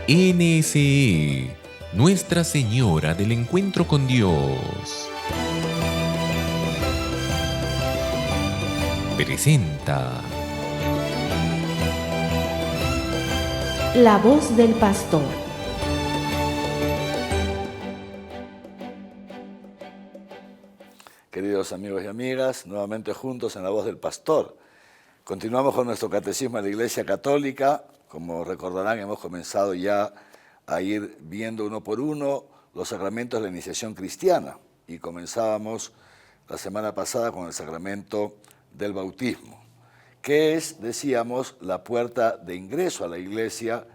NSE, Nuestra Señora del Encuentro con Dios, presenta La voz del pastor. Queridos amigos y amigas, nuevamente juntos en La voz del pastor. Continuamos con nuestro catecismo de la Iglesia Católica. Como recordarán, hemos comenzado ya a ir viendo uno por uno los sacramentos de la iniciación cristiana. Y comenzábamos la semana pasada con el sacramento del bautismo, que es, decíamos, la puerta de ingreso a la Iglesia,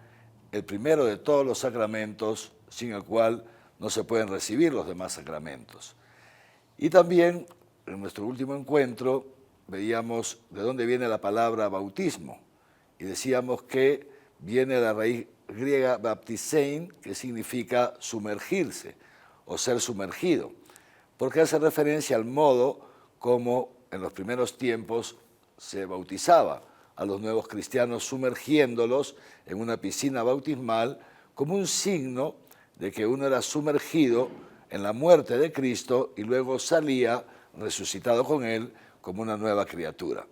el primero de todos los sacramentos, sin el cual no se pueden recibir los demás sacramentos. Y también, en nuestro último encuentro, veíamos de dónde viene la palabra bautismo. Y decíamos que viene de la raíz griega baptisein, que significa sumergirse o ser sumergido, porque hace referencia al modo como en los primeros tiempos se bautizaba a los nuevos cristianos, sumergiéndolos en una piscina bautismal como un signo de que uno era sumergido en la muerte de Cristo y luego salía resucitado con Él como una nueva criatura.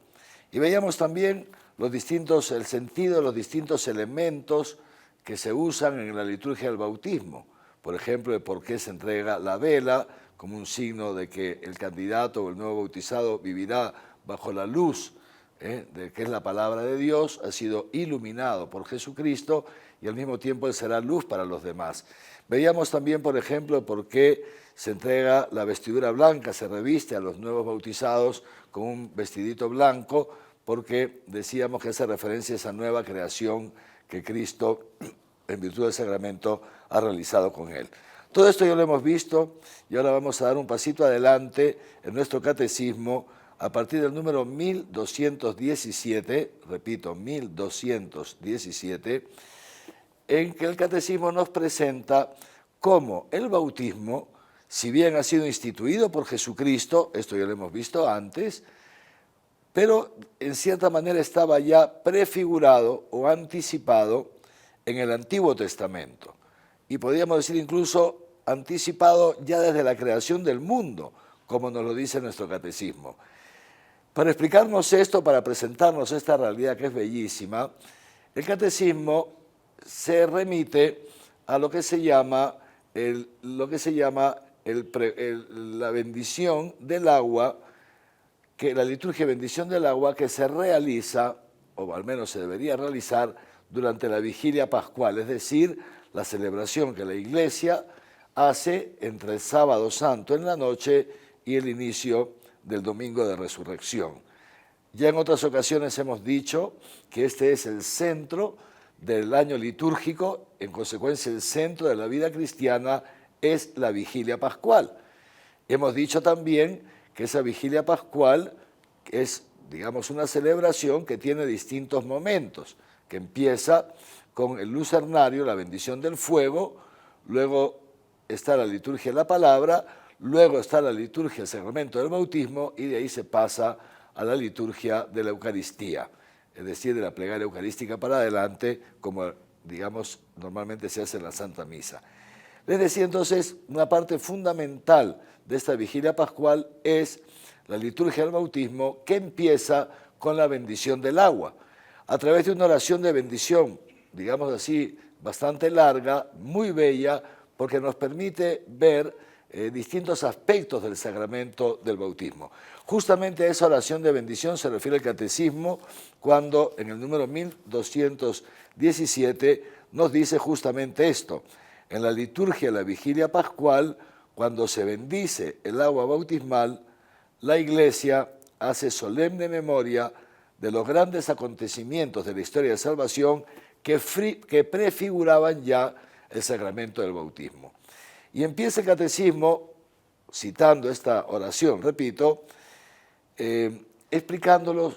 Y veíamos también el sentido de los distintos elementos que se usan en la liturgia del bautismo. Por ejemplo, de por qué se entrega la vela como un signo de que el candidato o el nuevo bautizado vivirá bajo la luz de que es la palabra de Dios, ha sido iluminado por Jesucristo y al mismo tiempo Él será luz para los demás. Veíamos también, por ejemplo, por qué se entrega la vestidura blanca, se reviste a los nuevos bautizados con un vestidito blanco, porque decíamos que hace referencia a esa nueva creación que Cristo, en virtud del sacramento, ha realizado con él. Todo esto ya lo hemos visto y ahora vamos a dar un pasito adelante en nuestro catecismo a partir del número 1217, repito, 1217, en que el catecismo nos presenta cómo el bautismo, si bien ha sido instituido por Jesucristo, esto ya lo hemos visto antes, pero en cierta manera estaba ya prefigurado o anticipado en el Antiguo Testamento. Y podríamos decir incluso anticipado ya desde la creación del mundo, como nos lo dice nuestro catecismo. Para explicarnos esto, para presentarnos esta realidad que es bellísima, el catecismo se remite a lo que se llama la bendición del agua, que la liturgia de bendición del agua que se realiza, o al menos se debería realizar, durante la vigilia pascual, es decir, la celebración que la Iglesia hace entre el sábado santo en la noche y el inicio del domingo de resurrección. Ya en otras ocasiones hemos dicho que este es el centro del año litúrgico, en consecuencia el centro de la vida cristiana es la vigilia pascual. Hemos dicho también que esa vigilia pascual es, digamos, una celebración que tiene distintos momentos, que empieza con el lucernario, la bendición del fuego, luego está la liturgia de la palabra, luego está la liturgia del sacramento del bautismo y de ahí se pasa a la liturgia de la Eucaristía, es decir, de la plegaria eucarística para adelante, como, digamos, normalmente se hace en la Santa Misa. Les decía entonces, una parte fundamental de esta vigilia pascual es la liturgia del bautismo, que empieza con la bendición del agua, a través de una oración de bendición, digamos así, bastante larga, muy bella, porque nos permite ver distintos aspectos del sacramento del bautismo. Justamente a esa oración de bendición se refiere el catecismo cuando en el número 1217 nos dice justamente esto: en la liturgia de la vigilia pascual, cuando se bendice el agua bautismal, la Iglesia hace solemne memoria de los grandes acontecimientos de la historia de salvación que prefiguraban ya el sacramento del bautismo. Y empieza el catecismo citando esta oración, repito, explicándolo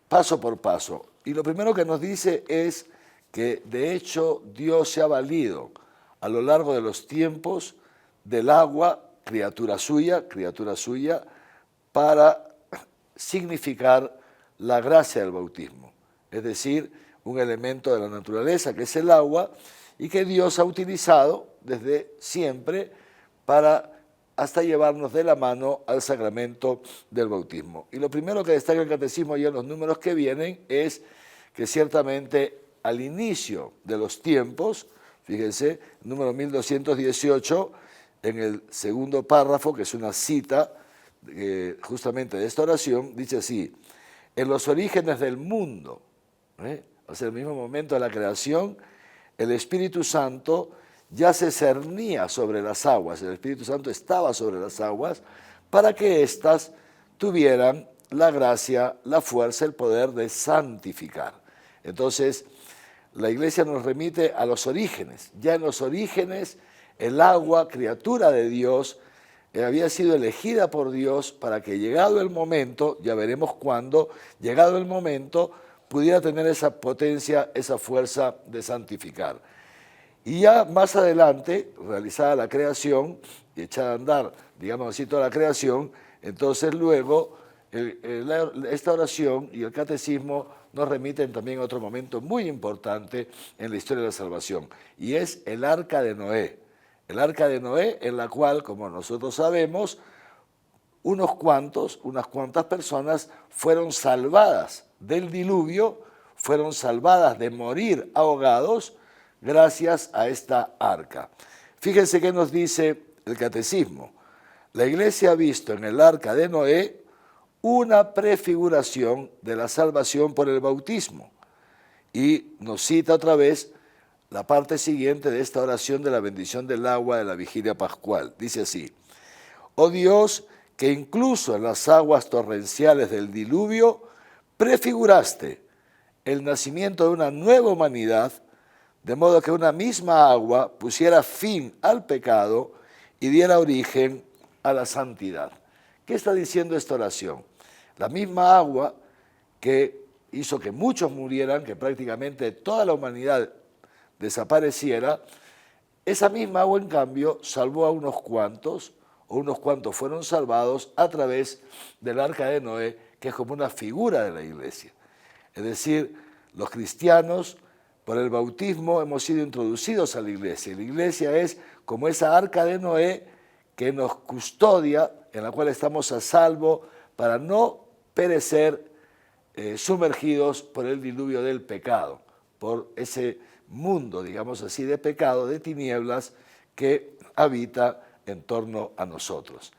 paso por paso. Y lo primero que nos dice es que de hecho Dios se ha valido a lo largo de los tiempos del agua, criatura suya, para significar la gracia del bautismo, es decir, un elemento de la naturaleza que es el agua y que Dios ha utilizado desde siempre para hasta llevarnos de la mano al sacramento del bautismo. Y lo primero que destaca el catecismo ya en los números que vienen es que ciertamente al inicio de los tiempos, fíjense, número 1218, en el segundo párrafo, que es una cita justamente de esta oración, dice así: en los orígenes del mundo, o sea, el mismo momento de la creación, el Espíritu Santo ya se cernía sobre las aguas, el Espíritu Santo estaba sobre las aguas para que éstas tuvieran la gracia, la fuerza, el poder de santificar. Entonces, la Iglesia nos remite a los orígenes. Ya en los orígenes, el agua, criatura de Dios, había sido elegida por Dios para que llegado el momento, ya veremos cuándo, llegado el momento, pudiera tener esa potencia, esa fuerza de santificar. Y ya más adelante, realizada la creación y echada a andar, digamos así, toda la creación, entonces luego esta oración y el catecismo nos remiten también a otro momento muy importante en la historia de la salvación, y es el arca de Noé. El arca de Noé, en la cual, como nosotros sabemos, unas cuantas personas fueron salvadas del diluvio, fueron salvadas de morir ahogados gracias a esta arca. Fíjense qué nos dice el catecismo. La Iglesia ha visto en el arca de Noé una prefiguración de la salvación por el bautismo. Y nos cita otra vez la parte siguiente de esta oración de la bendición del agua de la vigilia pascual. Dice así: oh Dios, que incluso en las aguas torrenciales del diluvio prefiguraste el nacimiento de una nueva humanidad, de modo que una misma agua pusiera fin al pecado y diera origen a la santidad. ¿Qué está diciendo esta oración? La misma agua que hizo que muchos murieran, que prácticamente toda la humanidad desapareciera, esa misma agua, en cambio, salvó a unos cuantos, o unos cuantos fueron salvados a través del arca de Noé, que es como una figura de la Iglesia. Es decir, los cristianos, por el bautismo, hemos sido introducidos a la Iglesia. Y la Iglesia es como esa arca de Noé que nos custodia, en la cual estamos a salvo para no perecer sumergidos por el diluvio del pecado, por ese mundo, digamos así, de pecado, de tinieblas que habita en torno a nosotros.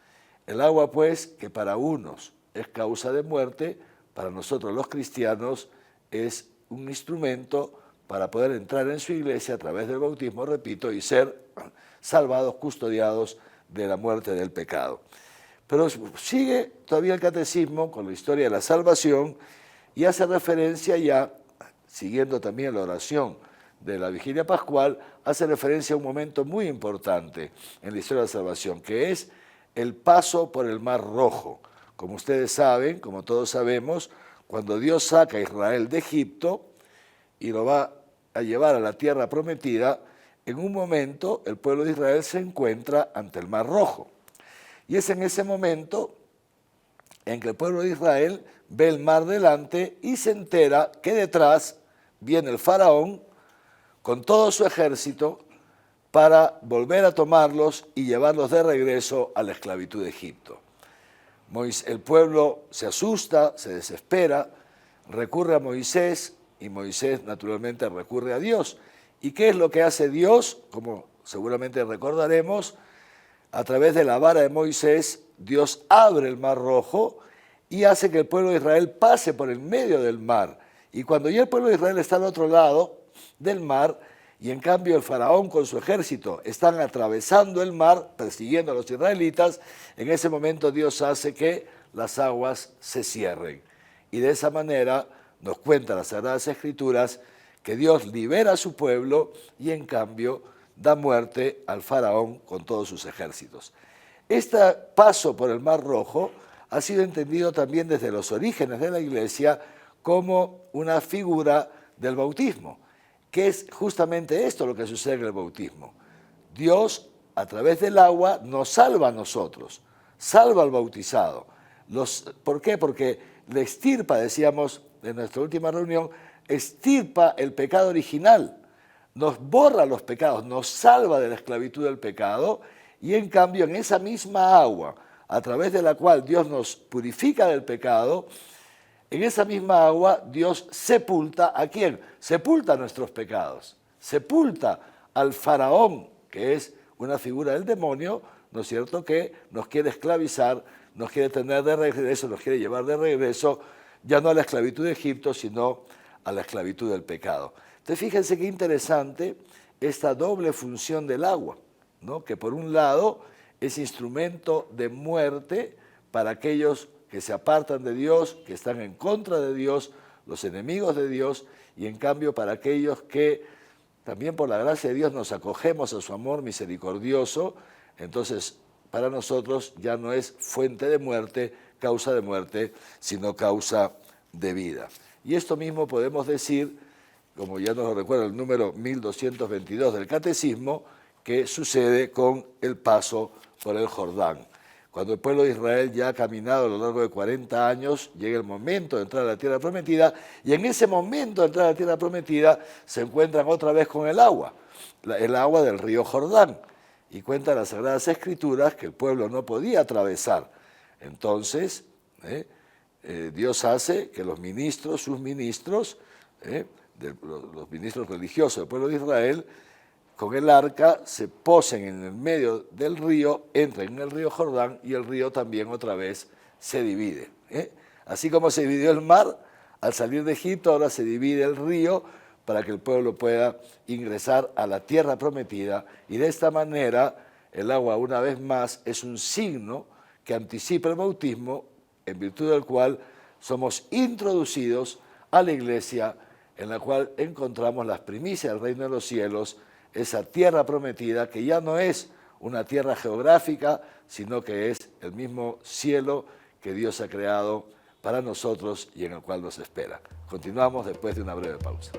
El agua, pues, que para unos es causa de muerte, para nosotros los cristianos es un instrumento para poder entrar en su iglesia a través del bautismo, repito, y ser salvados, custodiados de la muerte del pecado. Pero sigue todavía el catecismo con la historia de la salvación y hace referencia ya, siguiendo también la oración de la vigilia pascual, hace referencia a un momento muy importante en la historia de la salvación, que es el paso por el Mar Rojo. Como ustedes saben, como todos sabemos, cuando Dios saca a Israel de Egipto y lo va a llevar a la tierra prometida, en un momento el pueblo de Israel se encuentra ante el Mar Rojo. Y es en ese momento en que el pueblo de Israel ve el mar delante y se entera que detrás viene el faraón con todo su ejército para volver a tomarlos y llevarlos de regreso a la esclavitud de Egipto. El pueblo se asusta, se desespera, recurre a Moisés y Moisés naturalmente recurre a Dios. ¿Y qué es lo que hace Dios? Como seguramente recordaremos, a través de la vara de Moisés, Dios abre el Mar Rojo y hace que el pueblo de Israel pase por el medio del mar. Y cuando ya el pueblo de Israel está al otro lado del mar, y en cambio el faraón con su ejército están atravesando el mar, persiguiendo a los israelitas, en ese momento Dios hace que las aguas se cierren. Y de esa manera nos cuentan las Sagradas Escrituras que Dios libera a su pueblo y en cambio da muerte al faraón con todos sus ejércitos. Este paso por el Mar Rojo ha sido entendido también desde los orígenes de la Iglesia como una figura del bautismo, que es justamente esto lo que sucede en el bautismo. Dios, a través del agua, nos salva a nosotros, salva al bautizado. ¿Por qué? Porque le extirpa, decíamos en nuestra última reunión, extirpa el pecado original. nos borra los pecados, nos salva de la esclavitud del pecado, y en cambio en esa misma agua, a través de la cual Dios nos purifica del pecado, en esa misma agua Dios sepulta ¿a quién? Sepulta nuestros pecados, sepulta al faraón, que es una figura del demonio, ¿no es cierto?, que nos quiere esclavizar, nos quiere tener de regreso, nos quiere llevar de regreso, ya no a la esclavitud de Egipto, sino a la esclavitud del pecado. Entonces fíjense qué interesante esta doble función del agua, ¿no?, que por un lado es instrumento de muerte para aquellos que se apartan de Dios, que están en contra de Dios, los enemigos de Dios, y en cambio para aquellos que también por la gracia de Dios nos acogemos a su amor misericordioso, entonces para nosotros ya no es fuente de muerte, causa de muerte, sino causa de vida. Y esto mismo podemos decir, como ya nos lo recuerda el número 1222 del Catecismo, que sucede con el paso por el Jordán. Cuando el pueblo de Israel ya ha caminado a lo largo de 40 años, llega el momento de entrar a la tierra prometida, y en ese momento de entrar a la tierra prometida se encuentran otra vez con el agua del río Jordán. Y cuentan las Sagradas Escrituras que el pueblo no podía atravesar. Entonces, Dios hace que los ministros, sus ministros, los ministros religiosos del pueblo de Israel, con el arca se posen en el medio del río, entran en el río Jordán y el río también otra vez se divide. Así como se dividió el mar al salir de Egipto, ahora se divide el río para que el pueblo pueda ingresar a la tierra prometida, y de esta manera el agua una vez más es un signo que anticipa el bautismo, en virtud del cual somos introducidos a la iglesia en la cual encontramos las primicias del reino de los cielos, esa tierra prometida que ya no es una tierra geográfica, sino que es el mismo cielo que Dios ha creado para nosotros y en el cual nos espera. Continuamos después de una breve pausa.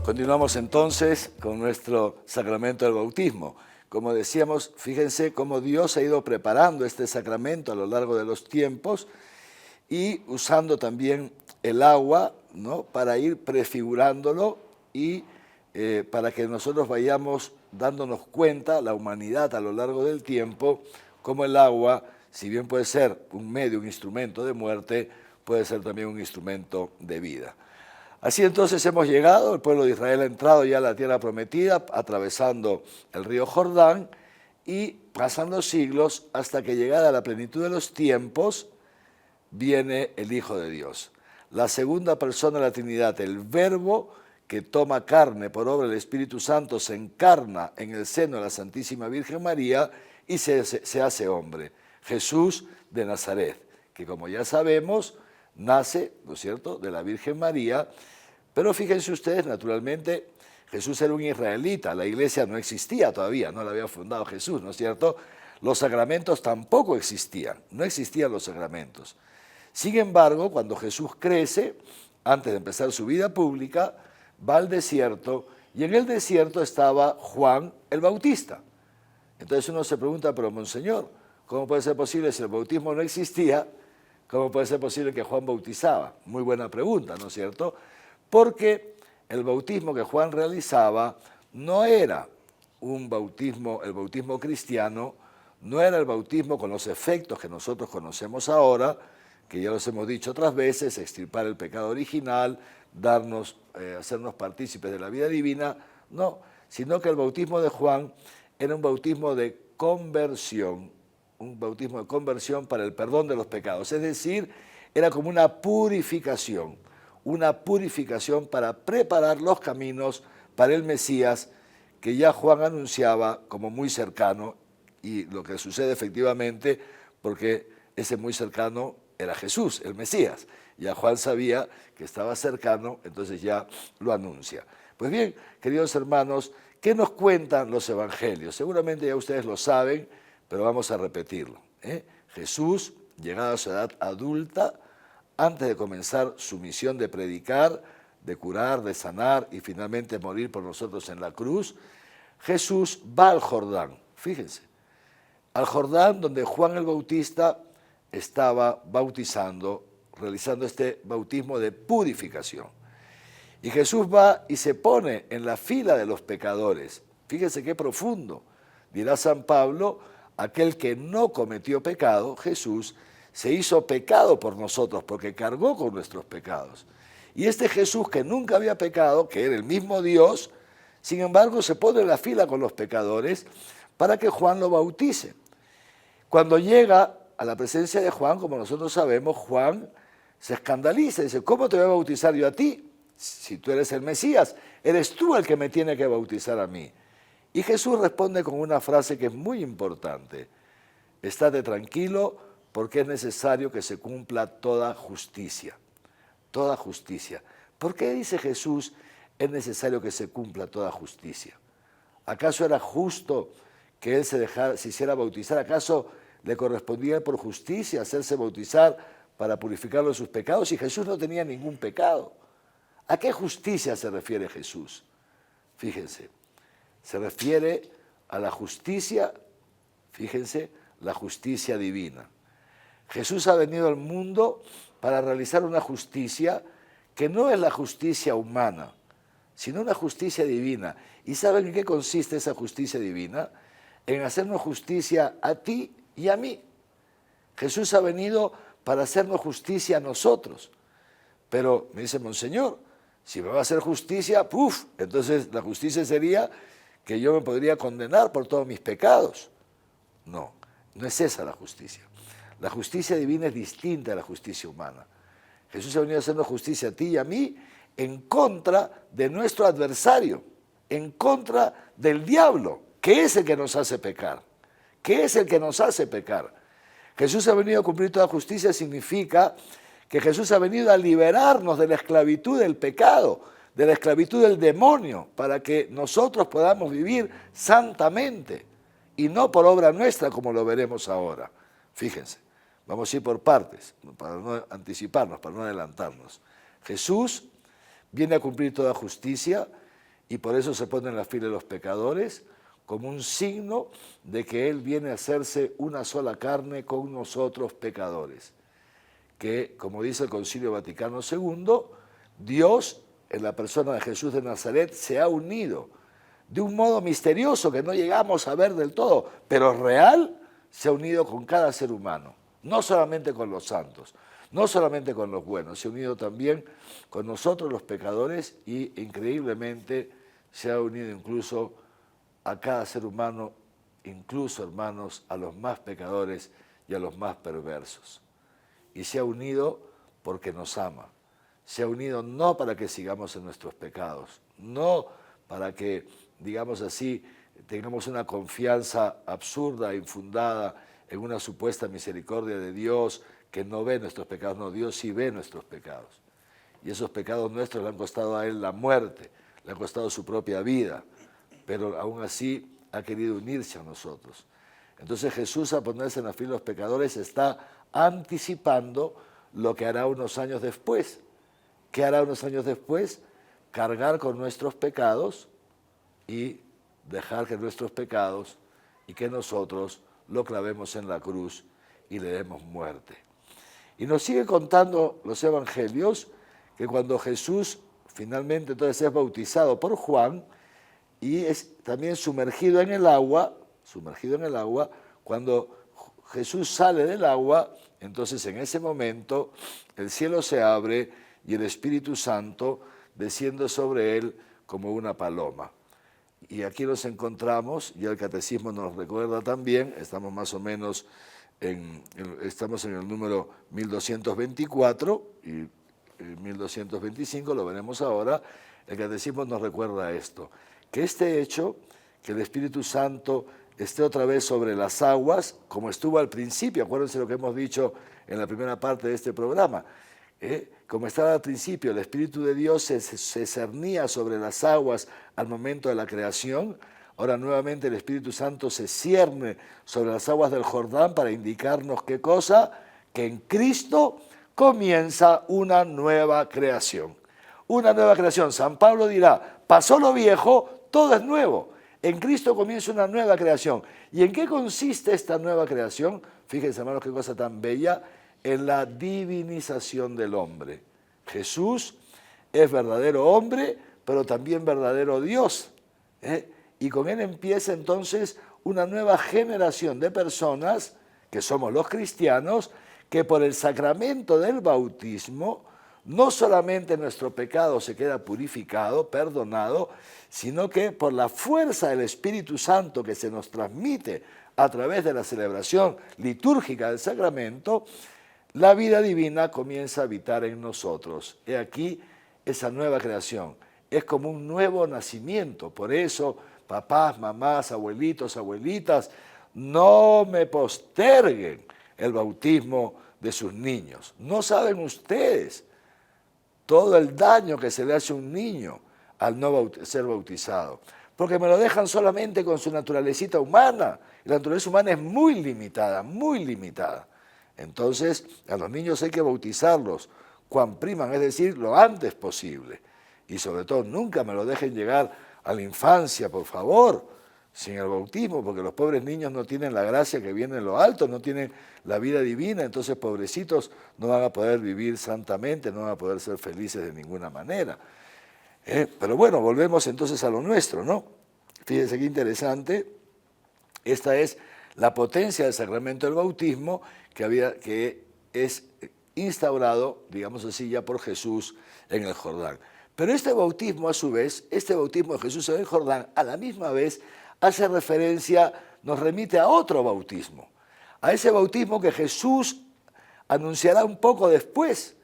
Continuamos entonces con nuestro sacramento del bautismo. Como decíamos, fíjense cómo Dios ha ido preparando este sacramento a lo largo de los tiempos y usando también el agua, ¿no?, para ir prefigurándolo y para que nosotros vayamos dándonos cuenta, la humanidad a lo largo del tiempo, cómo el agua, si bien puede ser un medio, un instrumento de muerte, puede ser también un instrumento de vida. Así entonces hemos llegado, el pueblo de Israel ha entrado ya a la tierra prometida, atravesando el río Jordán y pasando siglos hasta que llegada a la plenitud de los tiempos, viene el Hijo de Dios. La segunda persona de la Trinidad, el Verbo que toma carne por obra del Espíritu Santo, se encarna en el seno de la Santísima Virgen María y se hace hombre. Jesús de Nazaret, que como ya sabemos, nace, ¿no es cierto?, de la Virgen María, pero fíjense ustedes, naturalmente, Jesús era un israelita, la iglesia no existía todavía, no la había fundado Jesús, ¿no es cierto? Los sacramentos tampoco existían, no existían los sacramentos. Sin embargo, cuando Jesús crece, antes de empezar su vida pública, va al desierto, y en el desierto estaba Juan el Bautista. Entonces uno se pregunta, pero Monseñor, ¿cómo puede ser posible si el bautismo no existía? ¿Cómo puede ser posible que Juan bautizaba? Muy buena pregunta, ¿no es cierto? Porque el bautismo que Juan realizaba no era un bautismo, el bautismo cristiano, no era el bautismo con los efectos que nosotros conocemos ahora, que ya los hemos dicho otras veces, extirpar el pecado original, hacernos partícipes de la vida divina, no, sino que el bautismo de Juan era un bautismo de conversión, para el perdón de los pecados, es decir, era como una purificación para preparar los caminos para el Mesías que ya Juan anunciaba como muy cercano, y lo que sucede efectivamente, porque ese muy cercano era Jesús, el Mesías. Ya Juan sabía que estaba cercano, entonces ya lo anuncia. Pues bien, queridos hermanos, ¿qué nos cuentan los evangelios? Seguramente ya ustedes lo saben, pero vamos a repetirlo. Jesús, llegado a su edad adulta, antes de comenzar su misión de predicar, de curar, de sanar y finalmente morir por nosotros en la cruz, Jesús va al Jordán. Fíjense, al Jordán, donde Juan el Bautista estaba bautizando, realizando este bautismo de purificación. Y Jesús va y se pone en la fila de los pecadores. Fíjense qué profundo. Dirá San Pablo, aquel que no cometió pecado, Jesús, se hizo pecado por nosotros porque cargó con nuestros pecados. Y este Jesús que nunca había pecado, que era el mismo Dios, sin embargo se pone en la fila con los pecadores para que Juan lo bautice. Cuando llega a la presencia de Juan, como nosotros sabemos, Juan se escandaliza y dice, ¿cómo te voy a bautizar yo a ti? Si tú eres el Mesías, eres tú el que me tiene que bautizar a mí. Y Jesús responde con una frase que es muy importante. Estate tranquilo porque es necesario que se cumpla toda justicia. Toda justicia. ¿Por qué dice Jesús es necesario que se cumpla toda justicia? ¿Acaso era justo que él se hiciera bautizar? ¿Acaso le correspondía por justicia hacerse bautizar para purificarlo de sus pecados? Y Jesús no tenía ningún pecado. ¿A qué justicia se refiere Jesús? Fíjense, se refiere a la justicia, fíjense, la justicia divina. Jesús ha venido al mundo para realizar una justicia que no es la justicia humana, sino una justicia divina. ¿Y saben en qué consiste esa justicia divina? En hacernos justicia a ti y a mí. Jesús ha venido para hacernos justicia a nosotros. Pero me dice, Monseñor, si me va a hacer justicia, ¡puf! Entonces la justicia sería que yo me podría condenar por todos mis pecados. No, no es esa la justicia. La justicia divina es distinta a la justicia humana. Jesús ha venido a hacernos justicia a ti y a mí en contra de nuestro adversario, en contra del diablo, que es el que nos hace pecar. ¿Qué es el que nos hace pecar? Jesús ha venido a cumplir toda justicia significa que Jesús ha venido a liberarnos de la esclavitud del pecado, de la esclavitud del demonio, para que nosotros podamos vivir santamente y no por obra nuestra como lo veremos ahora. Fíjense, vamos a ir por partes, para no anticiparnos, para no adelantarnos. Jesús viene a cumplir toda justicia y por eso se pone en la fila de los pecadores como un signo de que Él viene a hacerse una sola carne con nosotros pecadores. Que, como dice el Concilio Vaticano II, Dios, en la persona de Jesús de Nazaret, se ha unido de un modo misterioso que no llegamos a ver del todo, pero real, se ha unido con cada ser humano, no solamente con los santos, no solamente con los buenos, se ha unido también con nosotros los pecadores y increíblemente se ha unido incluso a cada ser humano, incluso, hermanos, a los más pecadores y a los más perversos. Y se ha unido porque nos ama. Se ha unido no para que sigamos en nuestros pecados, no para que, digamos así, tengamos una confianza absurda, infundada en una supuesta misericordia de Dios que no ve nuestros pecados. No, Dios sí ve nuestros pecados. Y esos pecados nuestros le han costado a Él la muerte, le han costado su propia vida, pero aún así ha querido unirse a nosotros. Entonces Jesús, al ponerse en la fila de los pecadores, está anticipando lo que hará unos años después. ¿Qué hará unos años después? Cargar con nuestros pecados y dejar que nuestros pecados y que nosotros lo clavemos en la cruz y le demos muerte. Y nos sigue contando los evangelios que cuando Jesús finalmente entonces es bautizado por Juan y es también sumergido en el agua, cuando Jesús sale del agua, entonces en ese momento el cielo se abre y el Espíritu Santo desciende sobre él como una paloma. Y aquí nos encontramos, y el Catecismo nos recuerda también, estamos más o menos estamos en el número 1224 y 1225, lo veremos ahora, el Catecismo nos recuerda esto, que este hecho, que el Espíritu Santo esté otra vez sobre las aguas, como estuvo al principio, acuérdense lo que hemos dicho en la primera parte de este programa, como estaba al principio, el Espíritu de Dios se cernía sobre las aguas al momento de la creación, ahora nuevamente el Espíritu Santo se cierne sobre las aguas del Jordán para indicarnos ¿qué cosa? Que en Cristo comienza una nueva creación. Una nueva creación. San Pablo dirá, pasó lo viejo, todo es nuevo. En Cristo comienza una nueva creación. ¿Y en qué consiste esta nueva creación? Fíjense, hermanos, qué cosa tan bella. En la divinización del hombre. Jesús es verdadero hombre, pero también verdadero Dios. Y con él empieza entonces una nueva generación de personas, que somos los cristianos, que por el sacramento del bautismo, no solamente nuestro pecado se queda purificado, perdonado, sino que por la fuerza del Espíritu Santo que se nos transmite a través de la celebración litúrgica del sacramento, la vida divina comienza a habitar en nosotros. He aquí esa nueva creación. Es como un nuevo nacimiento. Por eso, papás, mamás, abuelitos, abuelitas, no me posterguen el bautismo de sus niños. No saben ustedes todo el daño que se le hace a un niño al no ser bautizado, porque me lo dejan solamente con su naturaleza humana. Y la naturaleza humana es muy limitada, muy limitada. Entonces, a los niños hay que bautizarlos cuan priman, es decir, lo antes posible. Y sobre todo, nunca me lo dejen llegar a la infancia, por favor, sin el bautismo, porque los pobres niños no tienen la gracia que viene en lo alto, no tienen la vida divina, entonces pobrecitos no van a poder vivir santamente, no van a poder ser felices de ninguna manera. Pero bueno, volvemos entonces a lo nuestro, ¿no? Fíjense qué interesante, esta es la potencia del sacramento del bautismo que es instaurado, digamos así, ya por Jesús en el Jordán. Pero este bautismo, a su vez, este bautismo de Jesús en el Jordán, a la misma vez hace referencia, nos remite a otro bautismo, a ese bautismo que Jesús anunciará un poco después,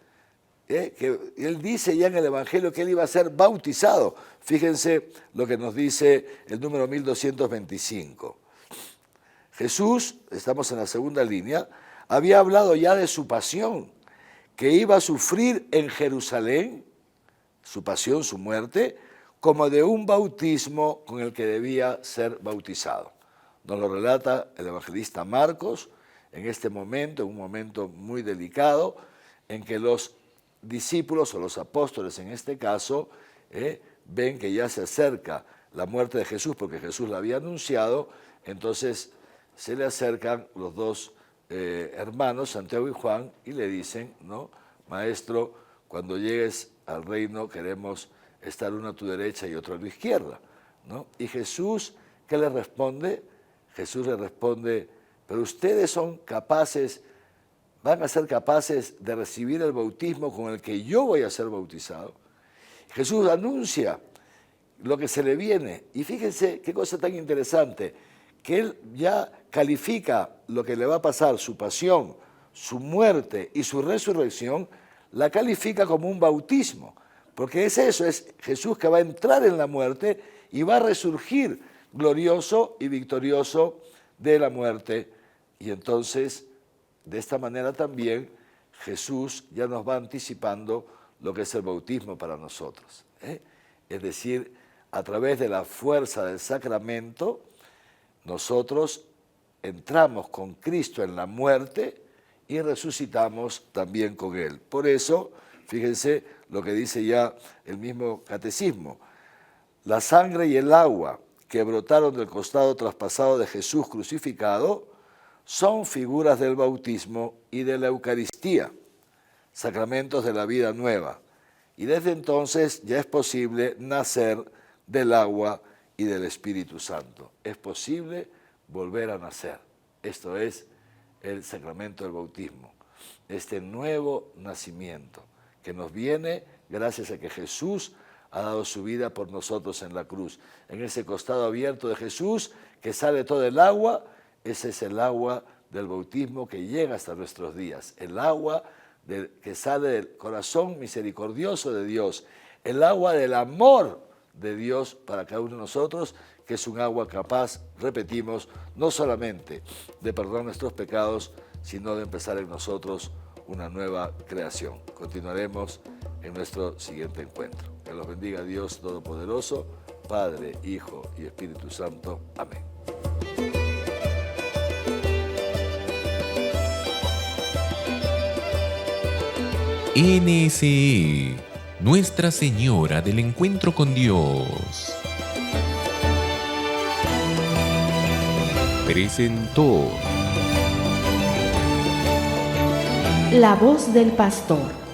que él dice ya en el Evangelio que él iba a ser bautizado. Fíjense lo que nos dice el número 1225. Jesús, estamos en la segunda línea, había hablado ya de su pasión, que iba a sufrir en Jerusalén, su pasión, su muerte, como de un bautismo con el que debía ser bautizado. Nos lo relata el evangelista Marcos en este momento, en un momento muy delicado, en que los discípulos o los apóstoles en este caso ven que ya se acerca la muerte de Jesús porque Jesús la había anunciado, entonces se le acercan los dos hermanos, Santiago y Juan, y le dicen, ¿no? Maestro, cuando llegues al reino queremos estar uno a tu derecha y otro a tu izquierda, ¿no? Y Jesús, ¿qué le responde? Jesús le responde, pero ustedes son capaces, van a ser capaces de recibir el bautismo con el que yo voy a ser bautizado. Jesús anuncia lo que se le viene, y fíjense qué cosa tan interesante, que él ya califica lo que le va a pasar, su pasión, su muerte y su resurrección, la califica como un bautismo, porque es eso, es Jesús que va a entrar en la muerte y va a resurgir glorioso y victorioso de la muerte. Y entonces, de esta manera también, Jesús ya nos va anticipando lo que es el bautismo para nosotros. Es decir, a través de la fuerza del sacramento, nosotros entramos con Cristo en la muerte y resucitamos también con Él. Por eso, fíjense lo que dice ya el mismo catecismo. La sangre y el agua que brotaron del costado traspasado de Jesús crucificado son figuras del bautismo y de la Eucaristía, sacramentos de la vida nueva. Y desde entonces ya es posible nacer del agua y del Espíritu Santo. Es posible volver a nacer. Esto es el sacramento del bautismo, este nuevo nacimiento que nos viene gracias a que Jesús ha dado su vida por nosotros en la cruz. En ese costado abierto de Jesús que sale todo el agua, ese es el agua del bautismo que llega hasta nuestros días, el agua que sale del corazón misericordioso de Dios, el agua del amor de Dios para cada uno de nosotros, que es un agua capaz, repetimos, no solamente de perdonar nuestros pecados, sino de empezar en nosotros una nueva creación. Continuaremos en nuestro siguiente encuentro. Que los bendiga Dios Todopoderoso, Padre, Hijo y Espíritu Santo. Amén. NSE, Nuestra Señora del Encuentro con Dios. presentó La voz del pastor.